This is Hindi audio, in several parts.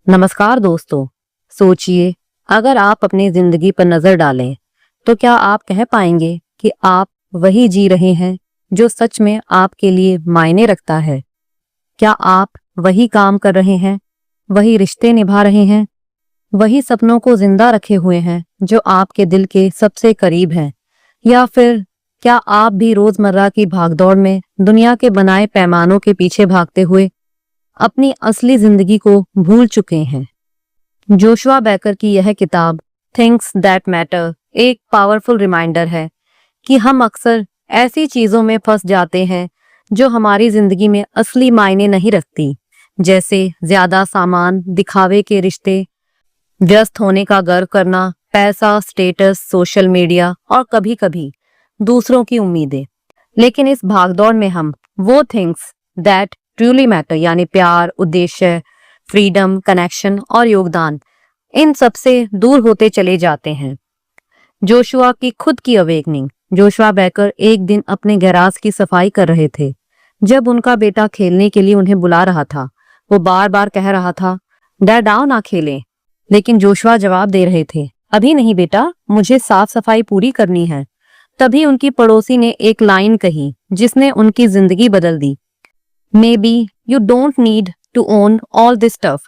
नमस्कार दोस्तों। सोचिए, अगर आप अपनी जिंदगी पर नजर डालें तो क्या आप कह पाएंगे कि आप वही जी रहे हैं जो सच में आपके लिए मायने रखता है? क्या आप वही काम कर रहे हैं, वही रिश्ते निभा रहे हैं, वही सपनों को जिंदा रखे हुए हैं जो आपके दिल के सबसे करीब हैं? या फिर क्या आप भी रोजमर्रा की भागदौड़ में दुनिया के बनाए पैमानों के पीछे भागते हुए अपनी असली जिंदगी को भूल चुके हैं? जोशुआ बेकर की यह किताब थिंग्स दैट मैटर एक पावरफुल रिमाइंडर है कि हम अक्सर ऐसी चीजों में फंस जाते हैं जो हमारी जिंदगी में असली मायने नहीं रखती, जैसे ज्यादा सामान, दिखावे के रिश्ते, व्यस्त होने का गर्व करना, पैसा, स्टेटस, सोशल मीडिया और कभी-कभी दूसरों की उम्मीदें। लेकिन इस भागदौड़ में हम वो थिंग्स दैट ट्रूली मैटर यानी प्यार, उद्देश्य, फ्रीडम, कनेक्शन और योगदान, इन सबसे दूर होते चले जाते हैं। जोशुआ की खुद की अवेकनिंग। जोशुआ बेकर एक दिन अपने गैराज की सफाई कर रहे थे जब उनका बेटा खेलने के लिए उन्हें बुला रहा था। वो बार बार कह रहा था, डैड आओ ना खेलें। लेकिन जोशुआ जवाब दे रहे थे, अभी नहीं बेटा, मुझे साफ सफाई पूरी करनी है। तभी उनकी पड़ोसी ने एक लाइन कही जिसने उनकी जिंदगी बदल दी। Maybe you don't need to own all this stuff.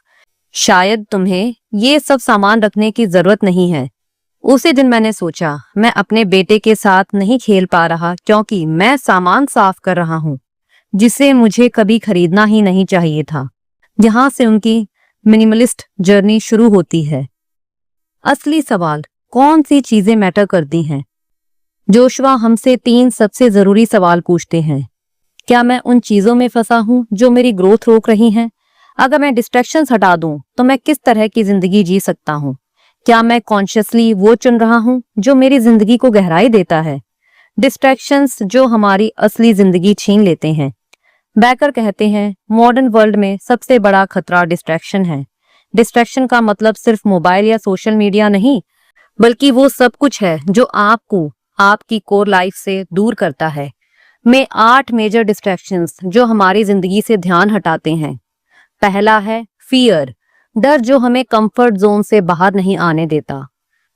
शायद तुम्हें ये सब सामान रखने की जरूरत नहीं है। उसी दिन मैंने सोचा, मैं अपने बेटे के साथ नहीं खेल पा रहा क्योंकि मैं सामान साफ कर रहा हूँ जिसे मुझे कभी खरीदना ही नहीं चाहिए था। यहाँ से उनकी मिनिमलिस्ट जर्नी शुरू होती है। असली सवाल, कौन सी चीजें मैटर करती हैं? जोशुआ हमसे 3 सबसे जरूरी सवाल पूछते हैं। क्या मैं उन चीजों में फंसा हूं जो मेरी ग्रोथ रोक रही हैं? अगर मैं डिस्ट्रैक्शंस हटा दूं तो मैं किस तरह की जिंदगी जी सकता हूं? क्या मैं कॉन्शियसली वो चुन रहा हूं जो मेरी जिंदगी को गहराई देता है? डिस्ट्रैक्शंस जो हमारी असली जिंदगी छीन लेते हैं। बेकर कहते हैं, मॉडर्न वर्ल्ड में सबसे बड़ा खतरा डिस्ट्रैक्शन है। डिस्ट्रैक्शन का मतलब सिर्फ मोबाइल या सोशल मीडिया नहीं, बल्कि वो सब कुछ है जो आपको आपकी कोर लाइफ से दूर करता है। में 8 मेजर डिस्ट्रैक्शंस जो हमारी जिंदगी से ध्यान हटाते हैं। पहला है फियर, डर जो हमें कंफर्ट जोन से बाहर नहीं आने देता।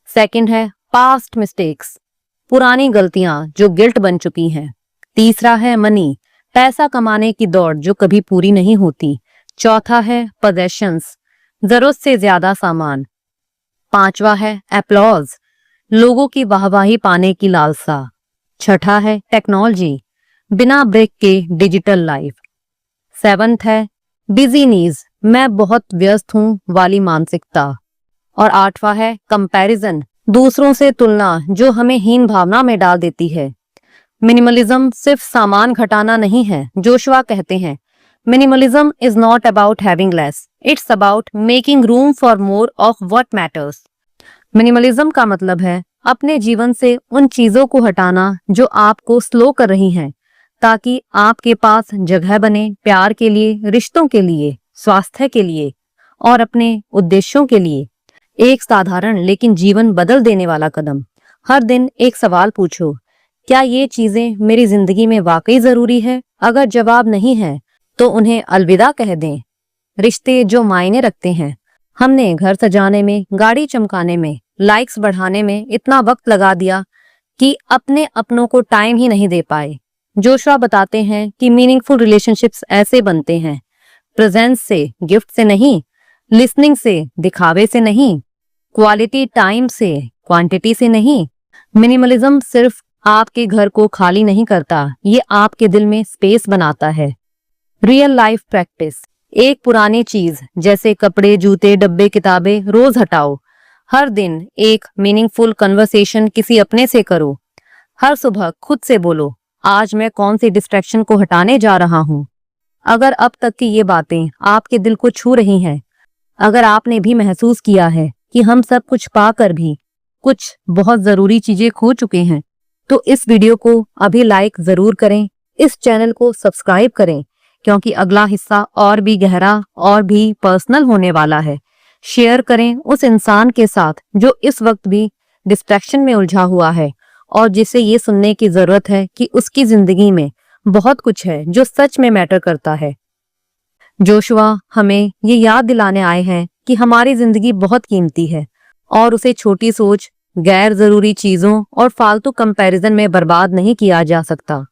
सेकंड है पास्ट मिस्टेक्स, पुरानी गलतियां जो गिल्ट बन चुकी हैं। तीसरा है मनी, पैसा कमाने की दौड़ जो कभी पूरी नहीं होती। चौथा है पोजेशंस, जरूरत से ज्यादा सामान। पांचवा है एप्लॉज, लोगों की वाहवाही पाने की लालसा। छठा है टेक्नोलॉजी, बिना ब्रेक के डिजिटल लाइफ। 7th है बिजी नीज, मैं बहुत व्यस्त हूँ वाली मानसिकता। और 8वां है कंपैरिजन, दूसरों से तुलना जो हमें हीन भावना में डाल देती है। मिनिमलिज्म सिर्फ सामान घटाना नहीं है। जोशुआ कहते हैं, minimalism is not about having less, it's about making room for more of what matters. Minimalism का मतलब है अपने जीवन से उन चीजों को हटाना जो आपको स्लो कर रही हैं, ताकि आपके पास जगह बने प्यार के लिए, रिश्तों के लिए, स्वास्थ्य के लिए और अपने उद्देश्यों के लिए। एक साधारण लेकिन जीवन बदल देने वाला कदम। हर दिन एक सवाल पूछो, क्या ये चीजें मेरी जिंदगी में वाकई जरूरी है? अगर जवाब नहीं है तो उन्हें अलविदा कह दें। रिश्ते जो मायने रखते हैं। हमने घर सजाने में, गाड़ी चमकाने में, लाइक्स बढ़ाने में इतना वक्त लगा दिया कि अपने अपनों को टाइम ही नहीं दे पाए। जोशुआ बताते हैं कि मीनिंगफुल रिलेशनशिप्स ऐसे बनते हैं, प्रेजेंस से, गिफ्ट से नहीं, लिसनिंग से, दिखावे से नहीं, क्वालिटी टाइम से, क्वांटिटी से नहीं। मिनिमलिज्म सिर्फ आपके घर को खाली नहीं करता, ये आपके दिल में स्पेस बनाता है। रियल लाइफ प्रैक्टिस, एक पुरानी चीज जैसे कपड़े, जूते, डब्बे, किताबें रोज हटाओ। हर दिन एक मीनिंगफुल कन्वर्सेशन किसी अपने से करो। हर सुबह खुद से बोलो, आज मैं कौन सी डिस्ट्रैक्शन को हटाने जा रहा हूँ। अगर अब तक की ये बातें आपके दिल को छू रही हैं, अगर आपने भी महसूस किया है कि हम सब कुछ पाकर भी कुछ बहुत जरूरी चीजें खो चुके हैं, तो इस वीडियो को अभी लाइक जरूर करें, इस चैनल को सब्सक्राइब करें, क्योंकि अगला हिस्सा और भी गहरा और भी पर्सनल होने वाला है। शेयर करें उस इंसान के साथ जो इस वक्त भी डिस्ट्रैक्शन में उलझा हुआ है और जिसे ये सुनने की जरूरत है कि उसकी जिंदगी में बहुत कुछ है जो सच में मैटर करता है। जोशुआ हमें ये याद दिलाने आए हैं कि हमारी जिंदगी बहुत कीमती है और उसे छोटी सोच, गैर जरूरी चीजों और फालतू कंपैरिजन में बर्बाद नहीं किया जा सकता।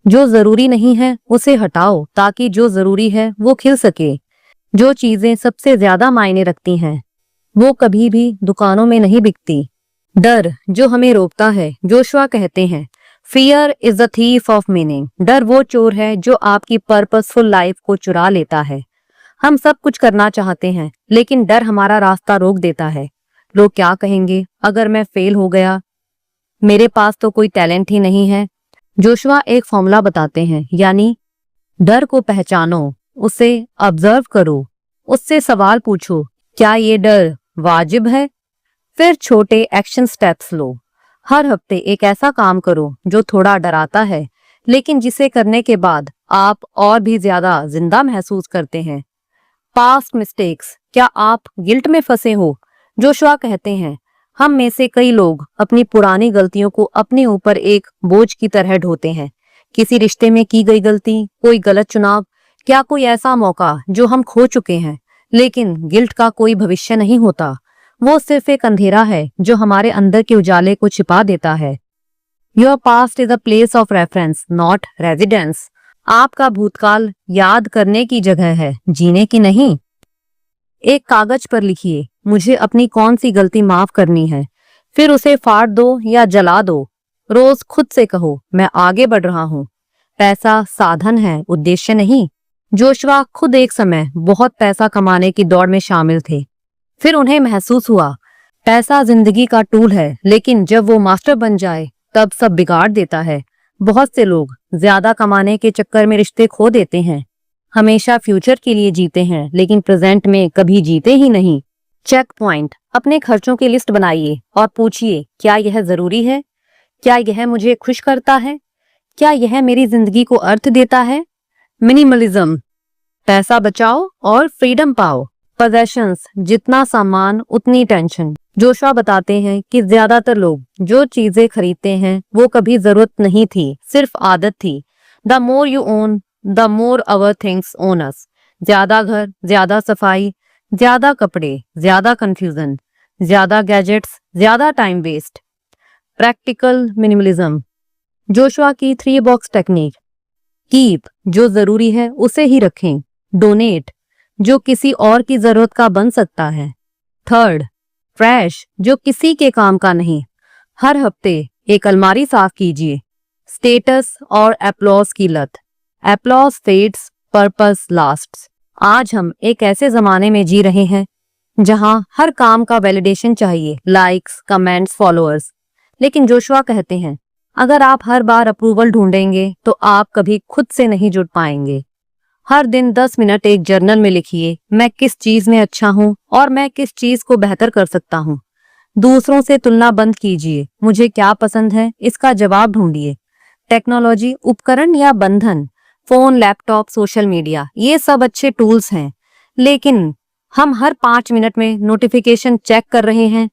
जो जरूरी नहीं है उसे हटाओ ताकि जो जरूरी है वो खिल सके। जो चीजें सबसे ज्यादा मायने रखती हैं वो कभी भी दुकानों में नहीं बिकती। डर जो हमें रोकता है, जोशुआ कहते हैं, fear is the thief of meaning. डर वो चोर है जो आपकी पर्पसफुल लाइफ को चुरा लेता है। हम सब कुछ करना चाहते हैं लेकिन डर हमारा रास्ता रोक देता है। लोग क्या कहेंगे अगर मैं फेल हो गया, मेरे पास तो कोई टैलेंट ही नहीं है। जोशुआ एक फॉर्मूला बताते हैं, यानी डर को पहचानो, उसे ऑब्जर्व करो, उससे सवाल पूछो, क्या ये डर वाजिब है? फिर छोटे एक्शन स्टेप्स लो। हर हफ्ते एक ऐसा काम करो जो थोड़ा डराता है लेकिन जिसे करने के बाद आप और भी ज्यादा जिंदा महसूस करते हैं। पास्ट मिस्टेक्स, क्या आप गिल्ट में फंसे हो? जोशुआ कहते हैं, हम में से कई लोग अपनी पुरानी गलतियों को अपने ऊपर एक बोझ की तरह ढोते हैं। किसी रिश्ते में की गई गलती, कोई गलत चुनाव, क्या कोई ऐसा मौका जो हम खो चुके हैं। लेकिन गिल्ट का कोई भविष्य नहीं होता, वो सिर्फ एक अंधेरा है जो हमारे अंदर के उजाले को छिपा देता है। Your past is a place of reference, not residence. आपका भूतकाल याद करने की जगह है, जीने की नहीं। एक कागज पर लिखिए, मुझे अपनी कौन सी गलती माफ करनी है, फिर उसे फाड़ दो या जला दो। रोज खुद से कहो, मैं आगे बढ़ रहा हूँ। पैसा साधन है, उद्देश्य नहीं। जोशुआ खुद एक समय बहुत पैसा कमाने की दौड़ में शामिल थे। फिर उन्हें महसूस हुआ पैसा जिंदगी का टूल है, लेकिन जब वो मास्टर बन जाए तब सब बिगाड़ देता है। बहुत से लोग ज्यादा कमाने के चक्कर में रिश्ते खो देते हैं, हमेशा फ्यूचर के लिए जीते हैं लेकिन प्रेजेंट में कभी जीते ही नहीं। चेक पॉइंट, अपने खर्चों की लिस्ट बनाइए और पूछिए, क्या यह जरूरी है? क्या यह मुझे खुश करता है? क्या यह मेरी जिंदगी को अर्थ देता है? मिनिमलिज्म, पैसा बचाओ और फ्रीडम पाओ। पोजेशंस, जितना सामान उतनी टेंशन। जोशुआ बताते हैं कि ज्यादातर लोग जो चीजें खरीदते हैं वो कभी जरूरत नहीं थी, सिर्फ आदत थी। The more you own the more our things own us. ज्यादा घर, ज्यादा सफाई, ज्यादा कपड़े, ज्यादा कंफ्यूजन, ज्यादा गैजेट्स, ज्यादा time waste. Practical minimalism, Joshua की 3 बॉक्स टेक्निक। कीप, जो जरूरी है उसे ही रखें। डोनेट, जो किसी और की जरूरत का बन सकता है। थर्ड, ट्रैश, जो किसी के काम का नहीं। हर हफ्ते एक अलमारी साफ कीजिए। स्टेटस और एप्लॉज की लत, एप्लॉज फेड्स, पर्पस लास्ट्स। आज हम एक ऐसे जमाने में जी रहे हैं जहां हर काम का वैलिडेशन चाहिए, लाइक्स, कमेंट्स, फॉलोअर्स। लेकिन जोशुआ कहते हैं, अगर आप हर बार अप्रूवल ढूंढेंगे तो आप कभी खुद से नहीं जुड़ पाएंगे। हर दिन 10 मिनट एक जर्नल में लिखिए, मैं किस चीज में अच्छा हूँ और मैं किस चीज को बेहतर कर सकता हूँ। दूसरों से तुलना बंद कीजिए, मुझे क्या पसंद है इसका जवाब ढूंढिए। टेक्नोलॉजी, उपकरण या बंधन, फोन, लैपटॉप, सोशल मीडिया, ये सब अच्छे टूल्स हैं, लेकिन हम हर 5 मिनट में नोटिफिकेशन चेक कर रहे हैं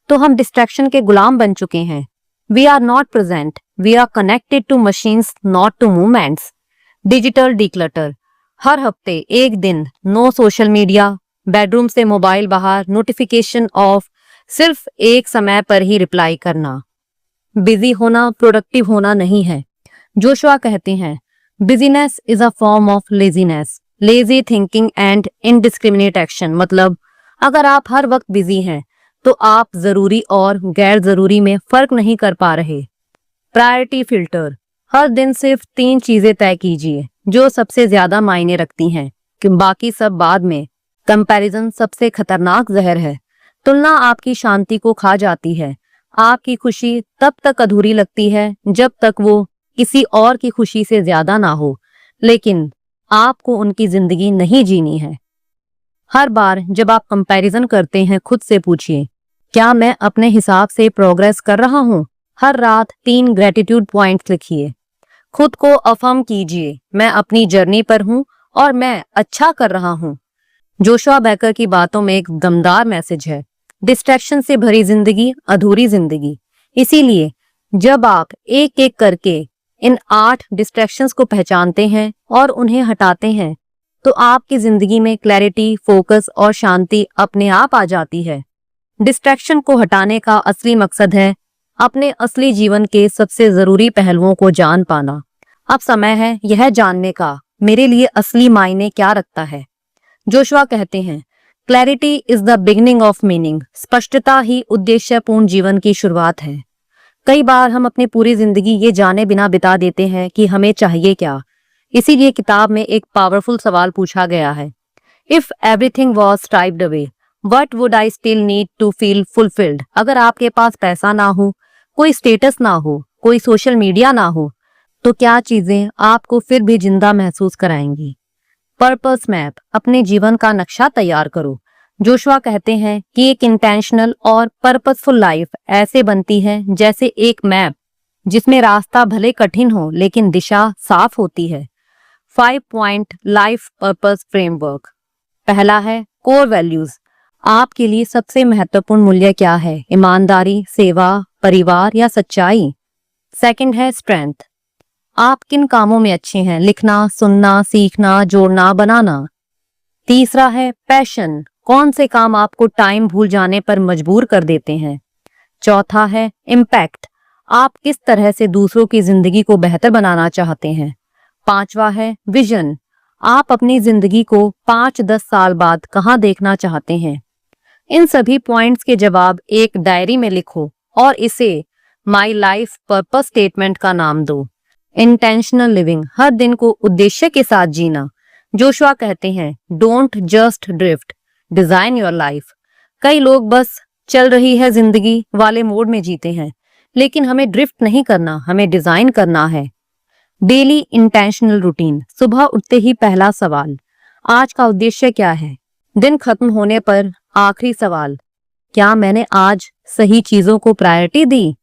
तो हम डिस्ट्रैक्शन के गुलाम बन चुके हैं। We are not present, we are connected to machines, not to movements. Digital declutter, हर हफ्ते एक दिन नो सोशल मीडिया, बेडरूम से मोबाइल बाहर, नोटिफिकेशन ऑफ, सिर्फ एक समय पर ही रिप्लाई करना। बिजी होना प्रोडक्टिव होना नहीं है। जोशुआ कहते हैं, busyness is a form of laziness, lazy thinking and indiscriminate action. मतलब अगर आप हर वक्त बिजी हैं तो आप जरूरी और गैर जरूरी में फर्क नहीं कर पा रहे। प्रायोरिटी फिल्टर, हर दिन सिर्फ 3 चीजें तय कीजिए जो सबसे ज्यादा मायने रखती हैं, कि बाकी सब बाद में। कंपैरिजन सबसे खतरनाक जहर है। तुलना आपकी शांति को खा जाती है। आपकी खुशी तब तक अधूरी लगती है जब तक वो किसी और की खुशी से ज्यादा ना हो, लेकिन आपको उनकी जिंदगी नहीं जीनी है। हर बार जब आप कंपैरिजन करते हैं, खुद से पूछिए, क्या मैं अपने हिसाब से प्रोग्रेस कर रहा हूँ? हर रात 3 ग्रेटिट्यूड पॉइंट्स लिखिए। खुद को अफर्म कीजिए, मैं अपनी जर्नी पर हूँ और मैं अच्छा कर रहा हूँ। जोशुआ बेकर की बातों में एक दमदार मैसेज है, डिस्ट्रैक्शन से भरी जिंदगी अधूरी जिंदगी। इसीलिए जब आप एक एक करके इन 8 डिस्ट्रैक्शंस को पहचानते हैं और उन्हें हटाते हैं तो आपकी जिंदगी में क्लैरिटी, फोकस और शांति अपने आप आ जाती है। डिस्ट्रैक्शन को हटाने का असली मकसद है अपने असली जीवन के सबसे जरूरी पहलुओं को जान पाना। अब समय है यह जानने का मेरे लिए असली मायने क्या रखता है। जोशुआ कहते हैं, clarity is the beginning of meaning. स्पष्टता ही उद्देश्यपूर्ण जीवन की शुरुआत है। कई बार हम अपनी पूरी जिंदगी ये जाने बिना बिता देते हैं कि हमें चाहिए क्या। इसीलिए किताब में एक पावरफुल सवाल पूछा गया है, if everything was stripped away what would I still need to feel fulfilled. अगर आपके पास पैसा ना हो, कोई स्टेटस ना हो, कोई सोशल मीडिया ना हो, तो क्या चीजें आपको फिर भी जिंदा महसूस कराएंगी। पर्पस मैप, अपने जीवन का नक्शा तैयार करो। जोशुआ कहते हैं कि एक इंटेंशनल और पर्पसफुल लाइफ ऐसे बनती है जैसे एक मैप जिसमें रास्ता भले कठिन हो लेकिन दिशा साफ होती है। 5 पॉइंट लाइफ पर्पस फ्रेमवर्क। पहला है कोर वैल्यूज। आपके लिए सबसे महत्वपूर्ण मूल्य क्या है? ईमानदारी, सेवा, परिवार या सच्चाई? सेकंड है स्ट्रेंथ। आप किन कामों में अच्छे हैं? लिखना, सुनना, सीखना, जोड़ना, बनाना। तीसरा है पैशन। कौन से काम आपको टाइम भूल जाने पर मजबूर कर देते हैं? चौथा है इम्पैक्ट। आप किस तरह से दूसरों की जिंदगी को बेहतर बनाना चाहते हैं? पांचवा है विजन। आप अपनी जिंदगी को 5-10 साल बाद कहां देखना चाहते हैं? इन सभी पॉइंट्स के जवाब एक डायरी में लिखो और इसे माई लाइफ पर्पस स्टेटमेंट का नाम दो। इंटेंशनल लिविंग, हर दिन को उद्देश्य के साथ जीना। जोशुआ कहते हैं, don't just drift, design your life. कई लोग बस चल रही है जिंदगी वाले मोड में जीते हैं, लेकिन हमें ड्रिफ्ट नहीं करना, हमें डिजाइन करना है। Daily intentional routine. सुबह उठते ही पहला सवाल, आज का उद्देश्य क्या है? दिन खत्म होने पर आखिरी सवाल, क्या मैंने आज सही चीजों को प्रायोरिटी दी?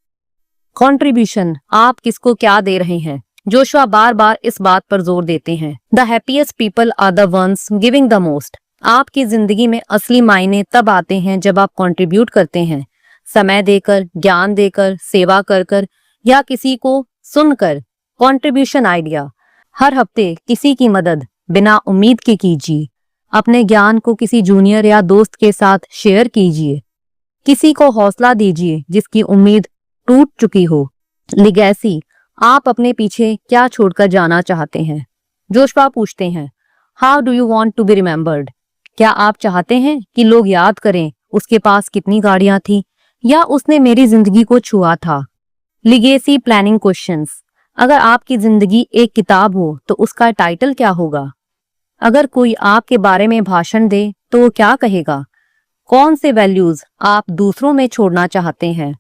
कंट्रीब्यूशन, आप किसको क्या दे रहे हैं? जोशुआ बार बार इस बात पर जोर देते हैं, the happiest people are the ones giving the most. आपकी जिंदगी में असली मायने तब आते हैं जब आप कंट्रीब्यूट करते हैं, समय देकर, ज्ञान देकर, सेवा कर कर या किसी को सुनकर। कंट्रीब्यूशन आइडिया, हर हफ्ते किसी की मदद बिना उम्मीद के कीजिए। अपने ज्ञान को किसी जूनियर या दोस्त के साथ शेयर कीजिए। किसी को हौसला दीजिए जिसकी उम्मीद टूट चुकी हो। लिगेसी, आप अपने पीछे क्या छोड़कर जाना चाहते हैं? जोशुआ पूछते हैं, how do you want to be remembered? क्या आप चाहते हैं कि लोग याद करें उसके पास कितनी गाड़ियां थी या उसने मेरी जिंदगी को छुआ था? लिगेसी प्लानिंग क्वेश्चंस, अगर आपकी जिंदगी एक किताब हो तो उसका टाइटल क्या होगा? अगर कोई आपके बारे में भाषण दे तो वो क्या कहेगा? कौन से वैल्यूज आप दूसरों में छोड़ना चाहते हैं?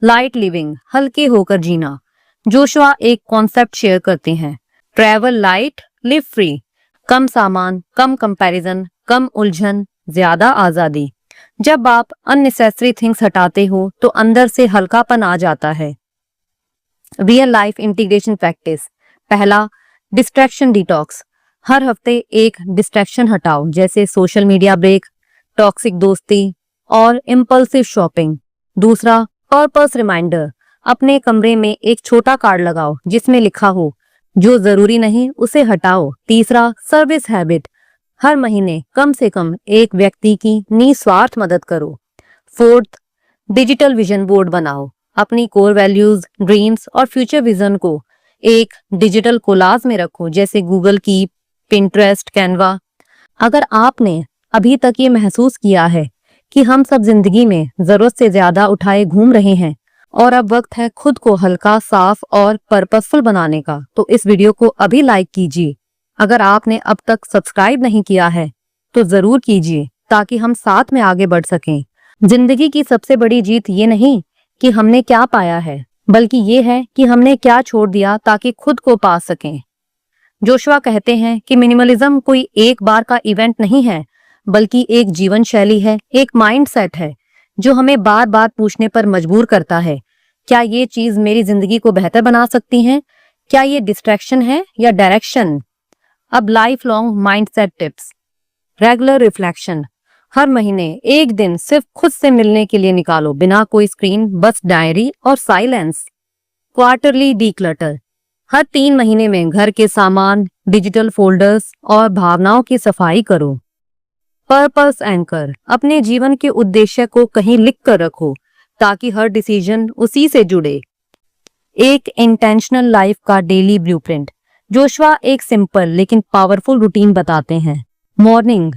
लाइट लिविंग, हल्के होकर जीना। जोशुआ एक कॉन्सेप्ट शेयर करते हैं, ट्रैवल लाइट, लिव फ्री। कम सामान, कम कंपैरिजन, कम उलझन, ज्यादा आजादी। जब आप अननेसेसरी थिंग्स हटाते हो तो अंदर से हल्कापन आ जाता है। Real life integration practice. पहला, डिस्ट्रैक्शन डिटॉक्स। हर हफ्ते एक डिस्ट्रैक्शन हटाओ, जैसे सोशल मीडिया ब्रेक, टॉक्सिक दोस्ती और इम्पल्सिव शॉपिंग। दूसरा, पर्पस रिमाइंडर। अपने कमरे में एक छोटा कार्ड लगाओ जिसमें लिखा हो, जो जरूरी नहीं उसे हटाओ। तीसरा, सर्विस हैबिट। हर महीने कम से कम एक व्यक्ति की निस्वार्थ मदद करो। फोर्थ, डिजिटल विजन बोर्ड बनाओ। अपनी कोर वैल्यूज, ड्रीम्स और फ्यूचर विजन को एक डिजिटल कोलाज में रखो, जैसे गूगल कीप, पिंटरेस्ट, कैनवा। अगर आपने अभी तक ये महसूस किया है कि हम सब जिंदगी में जरूरत से ज्यादा उठाए घूम रहे हैं और अब वक्त है खुद को हल्का, साफ और पर्पसफुल बनाने का, तो इस वीडियो को अभी लाइक कीजिए। अगर आपने अब तक सब्सक्राइब नहीं किया है तो जरूर कीजिए ताकि हम साथ में आगे बढ़ सकें। जिंदगी की सबसे बड़ी जीत ये नहीं कि हमने क्या पाया है, बल्कि ये है कि हमने क्या छोड़ दिया ताकि खुद को पा सकें। जोशुआ कहते हैं कि मिनिमलिज्म कोई एक बार का इवेंट नहीं है, बल्कि एक जीवन शैली है, एक माइंडसेट है जो हमें बार बार पूछने पर मजबूर करता है, क्या ये चीज मेरी जिंदगी को बेहतर बना सकती है? क्या ये डिस्ट्रैक्शन है या डायरेक्शन? अब life long mindset tips. Regular reflection, हर महीने एक दिन सिर्फ खुद से मिलने के लिए निकालो, बिना कोई स्क्रीन, बस डायरी और साइलेंस। क्वार्टरली डीक्लटर, हर 3 महीने में घर के सामान, डिजिटल फोल्डर्स और भावनाओं की सफाई करो। पर्पस एंकर, अपने जीवन के उद्देश्य को कहीं लिख कर रखो ताकि हर डिसीजन उसी से जुड़े। एक इंटेंशनल लाइफ का डेली ब्लूप्रिंट। जोशुआ एक सिंपल लेकिन पावरफुल रूटीन बताते हैं। मॉर्निंग,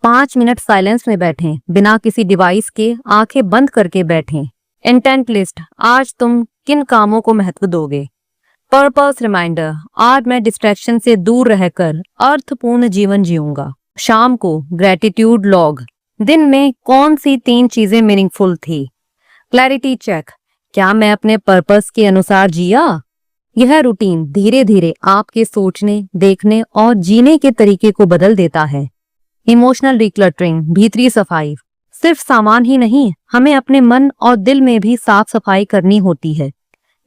5 मिनट साइलेंस में बैठें, बिना किसी डिवाइस के आंखें बंद करके बैठें। इंटेंट लिस्ट, आज तुम किन कामों को महत्व दोगे। पर्पस रिमाइंडर, आज मैं डिस्ट्रैक्शन से दूर रहकर अर्थपूर्ण जीवन जीऊंगा। शाम को ग्रेटिट्यूड लॉग, दिन में कौन सी 3 चीजें मीनिंगफुल थी। क्लैरिटी चेक, क्या मैं अपने पर्पस के अनुसार जिया। यह रूटीन धीरे धीरे आपके सोचने, देखने और जीने के तरीके को बदल देता है। इमोशनल डिक्लटरिंग, भीतरी सफाई। सिर्फ सामान ही नहीं, हमें अपने मन और दिल में भी साफ सफाई करनी होती है।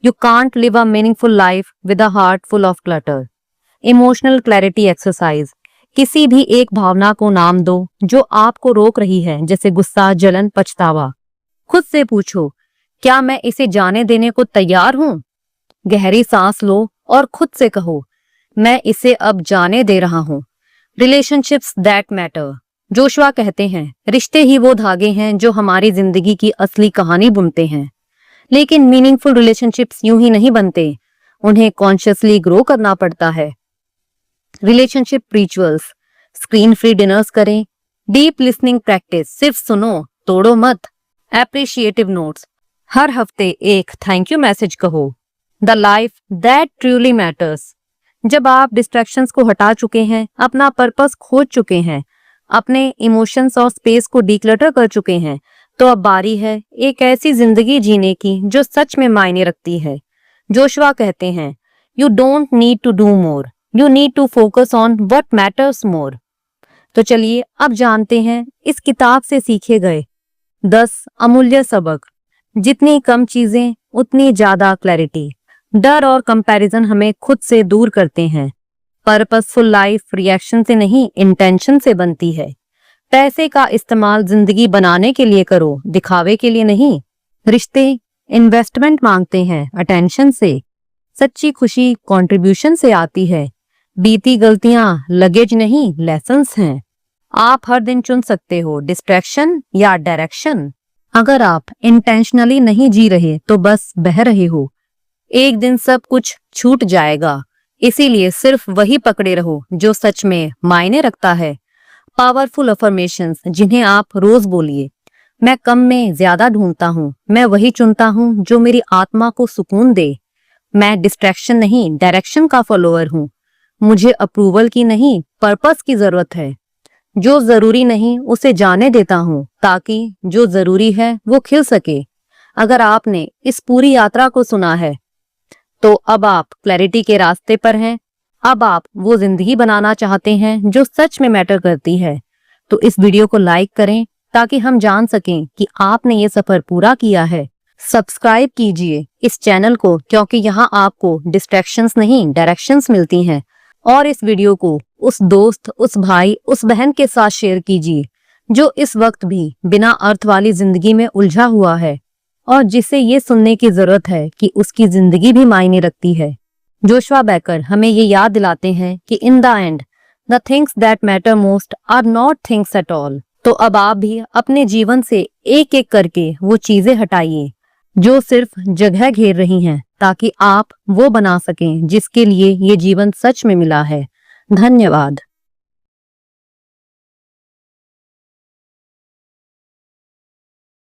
You can't live a meaningful life with a heart full of clutter. Emotional clarity exercise, किसी भी एक भावना को नाम दो जो आपको रोक रही है, जैसे गुस्सा, जलन, पछतावा। खुद से पूछो, क्या मैं इसे जाने देने को तैयार हूं। गहरी सांस लो और खुद से कहो, मैं इसे अब जाने दे रहा हूं। रिलेशनशिप्स दैट मैटर, जोशुआ कहते हैं, रिश्ते ही वो धागे हैं जो हमारी जिंदगी की असली कहानी बुनते हैं। लेकिन मीनिंगफुल रिलेशनशिप्स यूं ही नहीं बनते, उन्हें कॉन्शियसली ग्रो करना पड़ता है। Relationship rituals, screen free dinners करें। डीप लिसनिंग प्रैक्टिस, सिर्फ सुनो, तोड़ो मत। एप्रिशिएटिव नोट्स, हर हफ्ते एक थैंक यू मैसेज कहो। The life that truly matters, जब आप डिस्ट्रैक्शंस को हटा चुके हैं, अपना पर्पस खोज चुके हैं, अपने इमोशंस और स्पेस को डिक्लटर कर चुके हैं, तो अब बारी है एक ऐसी जिंदगी जीने की जो सच में मायने रखती है। जोशुआ कहते हैं, you don't need to do more, you need to focus on what matters more. तो चलिए अब जानते हैं इस किताब से सीखे गए 10 अमूल्य सबक। जितनी कम चीजें उतनी ज्यादा क्लैरिटी। डर और कंपैरिजन हमें खुद से दूर करते हैं। पर्पसफुल लाइफ रिएक्शन से नहीं, इंटेंशन से बनती है। पैसे का इस्तेमाल जिंदगी बनाने के लिए करो, दिखावे के लिए नहीं। रिश्ते इन्वेस्टमेंट मांगते हैं, अटेंशन से। सच्ची खुशी कंट्रीब्यूशन से आती है। बीती गलतियां लगेज नहीं, लेसन्स हैं। आप हर दिन चुन सकते हो, डिस्ट्रैक्शन या डायरेक्शन। अगर आप इंटेंशनली नहीं जी रहे तो बस बह रहे हो। एक दिन सब कुछ छूट जाएगा, इसीलिए सिर्फ वही पकड़े रहो जो सच में मायने रखता है। पावरफुल अफर्मेशंस, जिन्हें आप रोज बोलिए। मैं कम में ज्यादा ढूंढता हूँ, मैं वही चुनता हूँ जो मेरी आत्मा को सुकून दे। मैं डिस्ट्रैक्शन नहीं, डायरेक्शन का फॉलोअर हूँ। मुझे अप्रूवल की नहीं, पर्पस की जरूरत है। जो जरूरी नहीं उसे जाने देता हूँ, ताकि जो जरूरी है वो खिल सके। अगर आपने इस पूरी यात्रा को सुना है तो अब आप क्लैरिटी के रास्ते पर हैं। अब आप वो जिंदगी बनाना चाहते हैं जो सच में मैटर करती है। तो इस वीडियो को लाइक करें ताकि हम जान सकें कि आपने ये सफर पूरा किया है। सब्सक्राइब कीजिए इस चैनल को, क्योंकि यहाँ आपको डिस्ट्रैक्शंस नहीं, डायरेक्शंस मिलती हैं। और इस वीडियो को उस दोस्त, उस भाई, उस बहन के साथ शेयर कीजिए जो इस वक्त भी बिना अर्थ वाली जिंदगी में उलझा हुआ है और जिसे ये सुनने की जरूरत है कि उसकी जिंदगी भी मायने रखती है। जोशुआ बेकर हमें ये याद दिलाते हैं कि in the end the things that matter most are not things at all. तो अब आप भी अपने जीवन से एक एक करके वो चीजें हटाइए जो सिर्फ जगह घेर रही हैं, ताकि आप वो बना सकें जिसके लिए ये जीवन सच में मिला है। धन्यवाद।